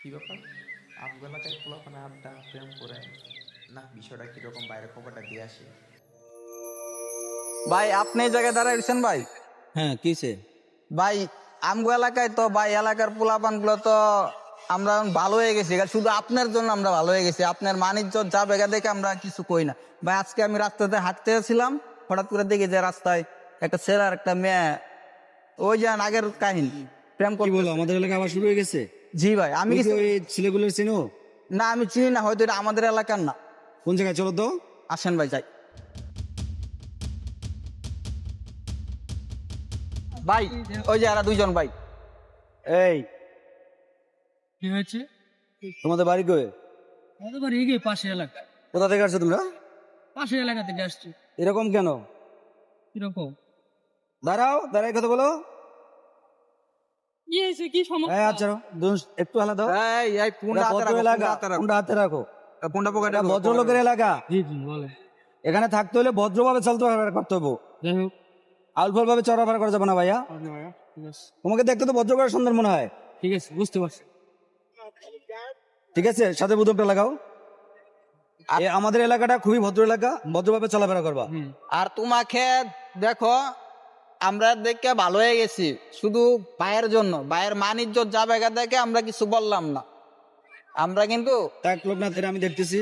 কি ব্যাপার? আমগো এলাকায় পোলাপানে আড্ডা প্রেম করে না, বিষয়টা কিরকম বাইরে খবরটা দিয়ে আসে। ভাই আপনি এই জায়গায় দাঁড়াইছেন ভাই? হ্যাঁ কিসে? ভাই আমগো এলাকায় তো ভাই এলাকার পোলাপান গুলো তো আমরা ভালো হয়ে গেছি, শুধু আপনার জন্য আমরা ভালো হয়ে গেছি। আপনার মানিজ্য যা বেগা দেখে আমরা কিছু কই না ভাই। আজকে আমি রাস্তাতে হাঁটতে ছিলাম, হঠাৎ করে দেখি যে রাস্তায় একটা ছেলে আর একটা মেয়ে, ওই যে আগের কাহিনী, প্রেম কি করতে। বলো, আমাদের এলাকা আবার শুরু হয়ে গেছে? জি ভাই, আমি তুমি কি কিছু ওই ছেলেগুলোর চিনো? না, আমি চিনি না, হয়তো এটা আমাদের এলাকার না। কোন জায়গায় চলো তো। আসেন ভাই যাই। ভাই ওই যে এরা দুইজন ভাই। এই কি হয়েছে? তোমাদের বাড়ি কই? আমাদের বাড়ি এগিয়ে পাশের এলাকা, কোথা থেকে আসছো তোমরা? পাশের এলাকা থেকে আসছি। এরকম কেন? কিরকম? দাঁড়াও, দাঁড়াই কথা বলো। কি হয়েছে? কি সমস্যা? আচ্ছা একটু হালা দাও। এই ফোনটা এটা হাতে ভদ্র রাখো, এলাকা, ফোনটা হাতে রাখো। ফোনটা হাতে রাখো। ফোনটা পকেটে এটা রাখো, ভদ্রলোকের এলাকা। জি জি বলে। এখানে থাকতে হলে ভদ্রভাবে চলতে করতে হবে। যাই হোক, আলফাল ভাবে চড়াফেরা করা যাবে না ভাইয়া। আচ্ছা ভাইয়া, ঠিক আছে তোমাকে দেখতে তো ভদ্র করা সুন্দর মনে হয়। ঠিক আছে, বুঝতে পারছি। ঠিক আছে, সাথে বুদকটা লাগাও। আমাদের এলাকাটা খুবই ভদ্র এলাকা, ভদ্রভাবে চলাফেরা করবা। আর তোমাকে দেখো, আমরা দেখে ভালো হয়ে গেছি শুধু ভাইয়ের জন্য। ভাইয়ের মানিজ্য যা বেগা দেখে আমরা কিছু বললাম না, আমরা কিন্তু এক লোক না আমি দেখতেছি।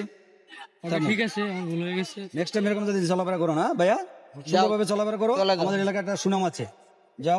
আচ্ছা, ঠিক আছে, আমার ভুল হয়ে গেছে। নেক্সট টাইম এরকম যদি চলাফেরা করো না ভাইয়া, সুন্দরভাবে চলাফেরা করো। চলে যাও। আমাদের এলাকাটা সুনাম আছে। যাও।